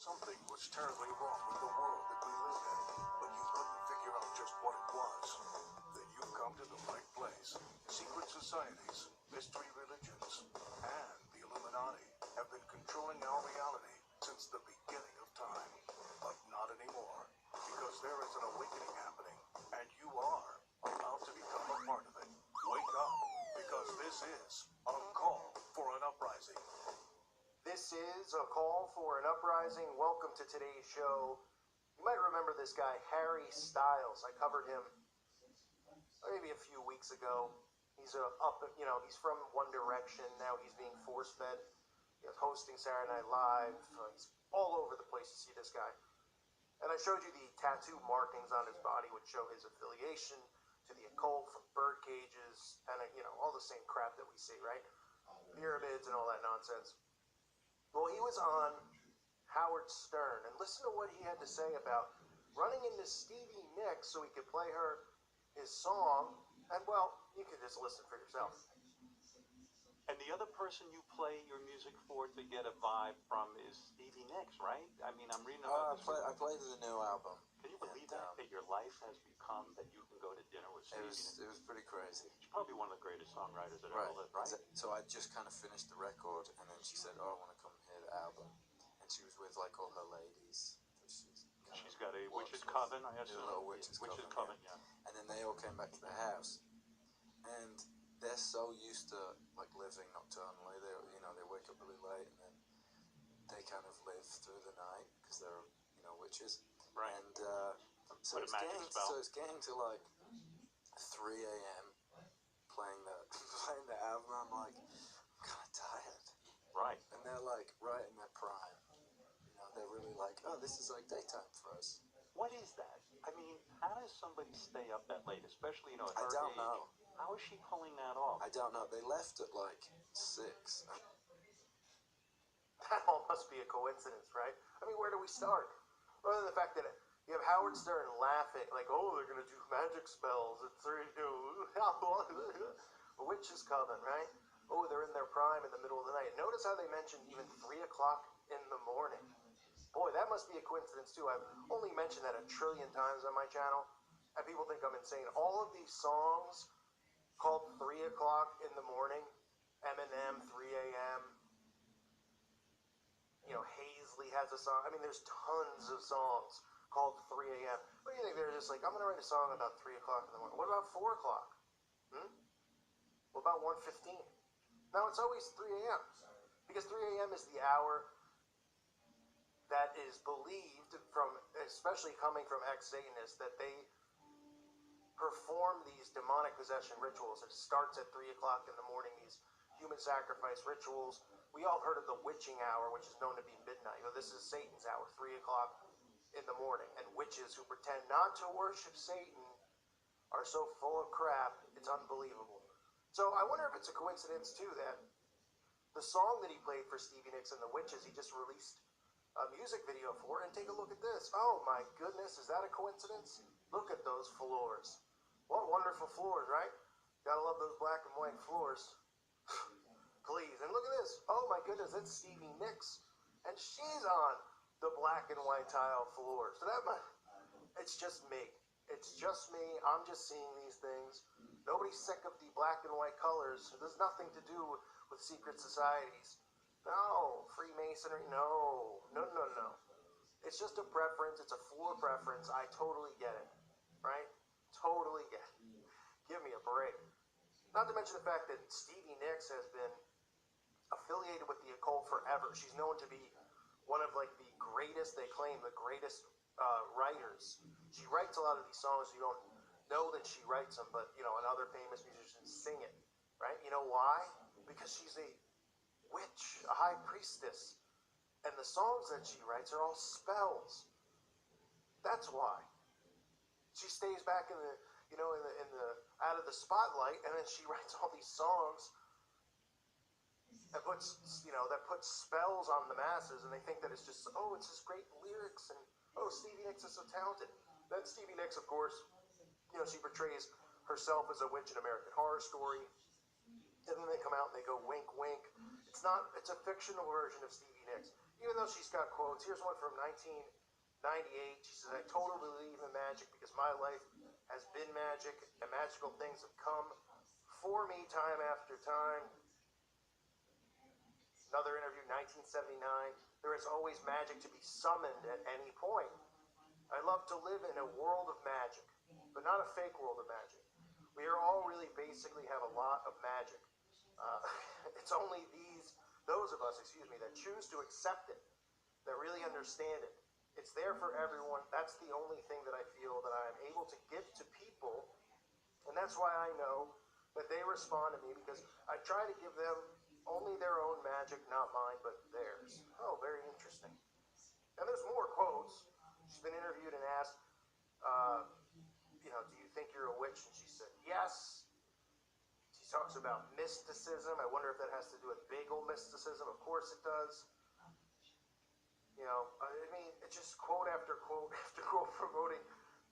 Something was terribly wrong with the world that we live in, but you couldn't figure out just what it was. Then you've come to the right place. Secret societies, mystery religions, and the Illuminati have been controlling our reality since the beginning of time. But not anymore, because there is an awakening happening, and you are about to become a part of it. Wake up, because this is a call for an uprising. This is a call for an uprising. Welcome to today's show. You might remember this guy, Harry Styles. I covered him maybe a few weeks ago. He's he's from One Direction. Now he's being force-fed. He's hosting Saturday Night Live. He's all over the place to see this guy. And I showed you the tattoo markings on his body, which show his affiliation to the occult, from bird cages, and all the same crap that we see, right? Pyramids and all that nonsense. Well, he was on Howard Stern, and listen to what he had to say about running into Stevie Nicks so he could play her his song, and well, you can just listen for yourself. And the other person you play your music for to get a vibe from is Stevie Nicks, right? I mean, I'm reading about this. I played the new album. Can you believe that your life has become that you can go to dinner with Stevie Nicks? It was pretty crazy. She's probably one of the greatest songwriters that ever lived, right? So I just kind of finished the record, and then she said, "Oh, I want to come hear the album," and she was with like all her ladies. She's got a witch's coven, I assume. A little witch's coven, yeah. And then they all came back to the house, and they're so used to like living nocturnally. They wake up really late, and then they kind of live through the night because they're witches. Right. And so it's getting to like 3 a.m. playing the album. I'm like, I'm kind of tired. Right. And they're like right in their prime. They're really like, oh, this is like daytime for us. What is that? I mean, how does somebody stay up that late, especially at her I don't age? know. How is she pulling that off? I don't know. They left at like 6. That all must be a coincidence, right? I mean, where do we start? Other than the fact that you have Howard Stern laughing, like, oh, they're going to do magic spells at 3, a witch's coven, right? Oh, they're in their prime in the middle of the night. Notice how they mentioned even 3 o'clock in the morning. Boy, that must be a coincidence, too. I've only mentioned that a trillion times on my channel, and people think I'm insane. All of these songs called 3 o'clock in the morning, Eminem, 3 a.m., Hazley has a song. I mean, there's tons of songs called 3 a.m. What do you think? They're just like, I'm going to write a song about 3 o'clock in the morning. What about 4 o'clock? What about 1:15? No, it's always 3 a.m. Because 3 a.m. is the hour that is believed from, especially coming from ex-Satanists, that they perform these demonic possession rituals. It starts at 3 o'clock in the morning, these human sacrifice rituals. We all heard of the witching hour, which is known to be midnight. This is Satan's hour, 3 o'clock in the morning. And witches who pretend not to worship Satan are so full of crap, it's unbelievable. So I wonder if it's a coincidence, too, that the song that he played for Stevie Nicks and the Witches, he just released a music video for, and take a look at this. Oh my goodness, is that a coincidence? Look at those floors. What wonderful floors, right? Gotta love those black and white floors. Please, and look at this. Oh my goodness, that's Stevie Nicks, and she's on the black and white tile floor. So it's just me. It's just me. I'm just seeing these things. Nobody's sick of the black and white colors. There's nothing to do with secret societies. No, Freemasonry, no. It's just a preference. It's a floor preference. I totally get it, right? Totally get it. Give me a break. Not to mention the fact that Stevie Nicks has been affiliated with the occult forever. She's known to be one of like the greatest, they claim, the greatest writers. She writes a lot of these songs. You don't know that she writes them, but and other famous musicians sing it, right? You know why? Because she's a witch, a high priestess, and the songs that she writes are all spells. That's why. She stays back in the out of the spotlight, and then she writes all these songs that puts spells on the masses, and they think that it's just it's just great lyrics, and Stevie Nicks is so talented. Then Stevie Nicks, of course, she portrays herself as a witch in American Horror Story, and then they come out and they go wink wink. It's a fictional version of Stevie Nicks. even though she's got quotes, here's one from 1998. She says, I totally believe in magic because my life has been magic and magical things have come for me time after time. Another interview, 1979. There is always magic to be summoned at any point. I love to live in a world of magic, but not a fake world of magic. We are all really basically have a lot of magic. It's only those of us, that choose to accept it, that really understand it. It's there for everyone. That's the only thing that I feel that I'm able to give to people, and that's why I know that they respond to me, because I try to give them only their own magic, not mine, but theirs. Oh, very interesting. And there's more quotes. She's been interviewed and asked, do you think you're a witch? And she said, yes. She talks about mysticism. I wonder if that has to do with bagel mysticism. Of course it does. It's just quote after quote after quote promoting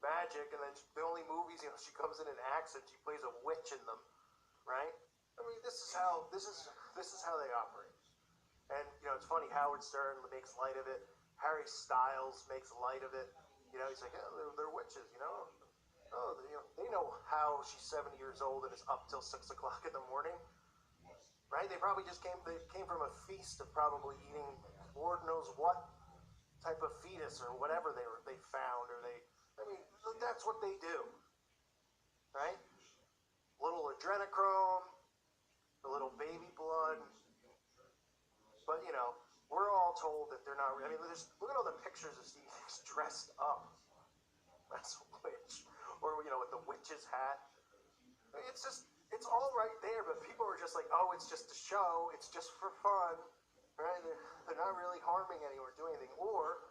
magic, and then the only movies, she comes in and acts it. She plays a witch in them, right? This is how they operate. And it's funny. Howard Stern makes light of it. Harry Styles makes light of it. He's like, they're witches. They know how she's 70 years old and is up till 6 o'clock in the morning, right? They probably just came from a feast of probably eating Lord knows what type of fetus or whatever they found, or that's what they do, right? Little adrenochrome, a little baby blood, but we're all told that they're not. Look at all the pictures of Stevie Nicks dressed up. That's a witch, or with the witch's hat. It's all right there, but people are just like, oh, it's just a show, it's just for fun, right? They're not really harming anyone or doing anything, or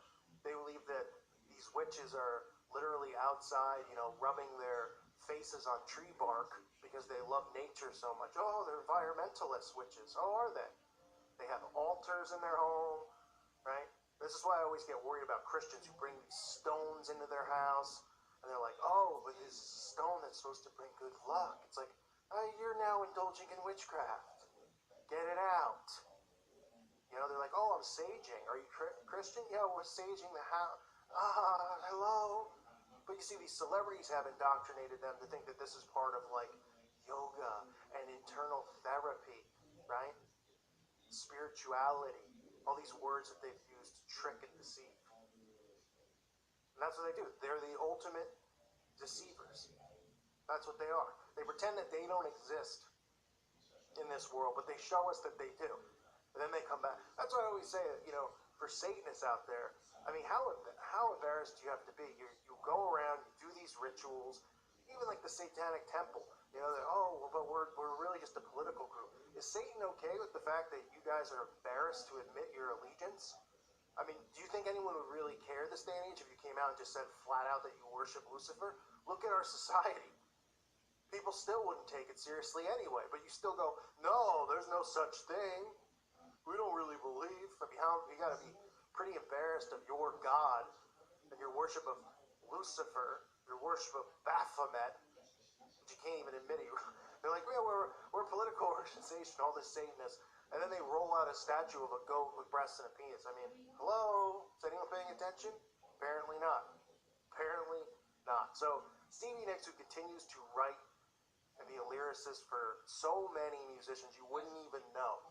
they believe that these witches are literally outside, rubbing their faces on tree bark because they love nature so much. Oh, they're environmentalist witches. Oh, are they? They have altars in their home, right? This is why I always get worried about Christians who bring these stones into their house, and they're like, oh, but this is a stone that's supposed to bring good luck. It's like, oh, you're now indulging in witchcraft. Get it out. They're like, oh, I'm saging. Are you Christian? Yeah, we're saging the house. Hello. But you see, these celebrities have indoctrinated them to think that this is part of yoga and internal therapy, right? Spirituality. All these words that they've used to trick and deceive. And that's what they do. They're the ultimate deceivers. That's what they are. They pretend that they don't exist in this world, but they show us that they do. And then they come back. That's why I always say that, for Satanists out there, how embarrassed do you have to be? You go around, you do these rituals, even like the Satanic Temple. But we're really just a political group. Is Satan okay with the fact that you guys are embarrassed to admit your allegiance? Do you think anyone would really care this day and age if you came out and just said flat out that you worship Lucifer? Look at our society. People still wouldn't take it seriously anyway, but you still go, no, there's no such thing. We don't really believe. You got to be pretty embarrassed of your God and your worship of Lucifer, your worship of Baphomet, but you can't even admit it. They're like, yeah, we're a political organization, all this Satanists, and then they roll out a statue of a goat with breasts and a penis. Hello? Is anyone paying attention? Apparently not. Apparently not. So, Stevie Nicks, who continues to write and be a lyricist for so many musicians you wouldn't even know.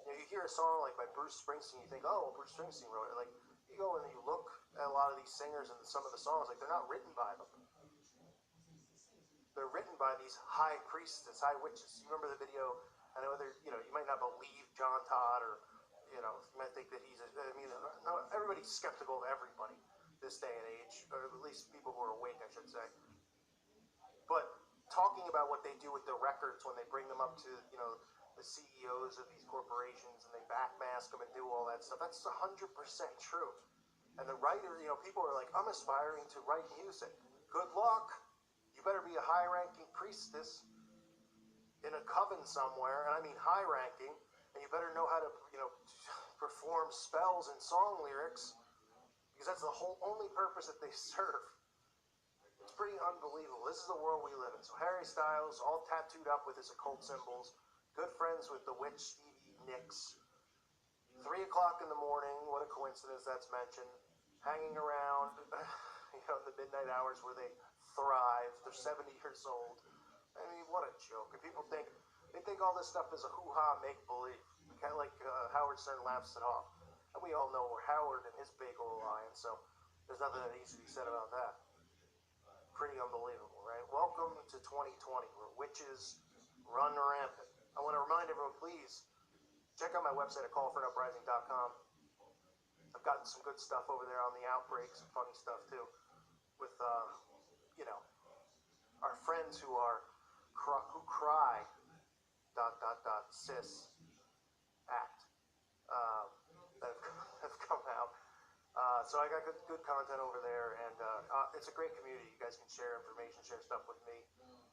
You hear a song like by Bruce Springsteen, you think, oh, Bruce Springsteen wrote it. You go and you look at a lot of these singers and some of the songs, they're not written by them. They're written by these high priestesses, high witches. You remember the video? I know you might not believe John Todd, or you might think that he's. Everybody's skeptical of everybody this day and age, or at least people who are awake, I should say. But talking about what they do with the records when they bring them up to the CEOs of these corporations and they backmask them and do all that stuff, that's 100% true. And the writer, people are like, I'm aspiring to write music. Good luck. You better be a high-ranking priestess in a coven somewhere, and I mean high-ranking, and you better know how to, perform spells and song lyrics, because that's the only purpose that they serve. It's pretty unbelievable. This is the world we live in. So Harry Styles, all tattooed up with his occult symbols, good friends with the witch Stevie Nicks. 3 o'clock in the morning, what a coincidence that's mentioned, hanging around, the midnight hours where they thrive. They're 70 years old. I mean, what a joke. And people think, they think all this stuff is a hoo-ha make-believe. Kind of like Howard Stern laughs it off. And we all know we're Howard and his bagel alliance, so there's nothing that needs to be said about that. Pretty unbelievable, right? Welcome to 2020, where witches run rampant. I want to remind everyone, please, check out my website at callforuprising.com. I've gotten some good stuff over there on the outbreaks and funny stuff too, with our friends who cry cis act that have come out. So I got good content over there, and it's a great community. You guys can share information, share stuff with me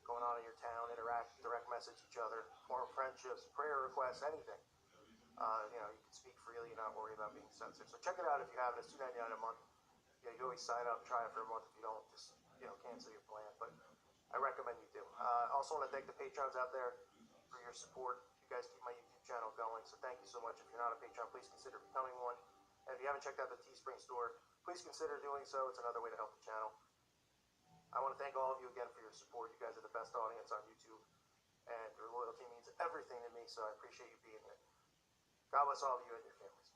going on in your town, interact, direct message each other, form friendships, prayer requests, anything. You can speak freely and not worry about being censored. So check it out if you haven't. It's $2.99 a month. You can always sign up, try it for a month. If you don't, just cancel your plan. But I recommend you do. Also want to thank the patrons out there for your support. You guys keep my YouTube channel going, so thank you so much. If you're not a patron, please consider becoming one. And if you haven't checked out the Teespring store, please consider doing so. It's another way to help the channel. I want to thank all of you again for your support. You guys are the best audience on YouTube, and your loyalty means everything to me, so I appreciate you being here. God bless all of you and your families.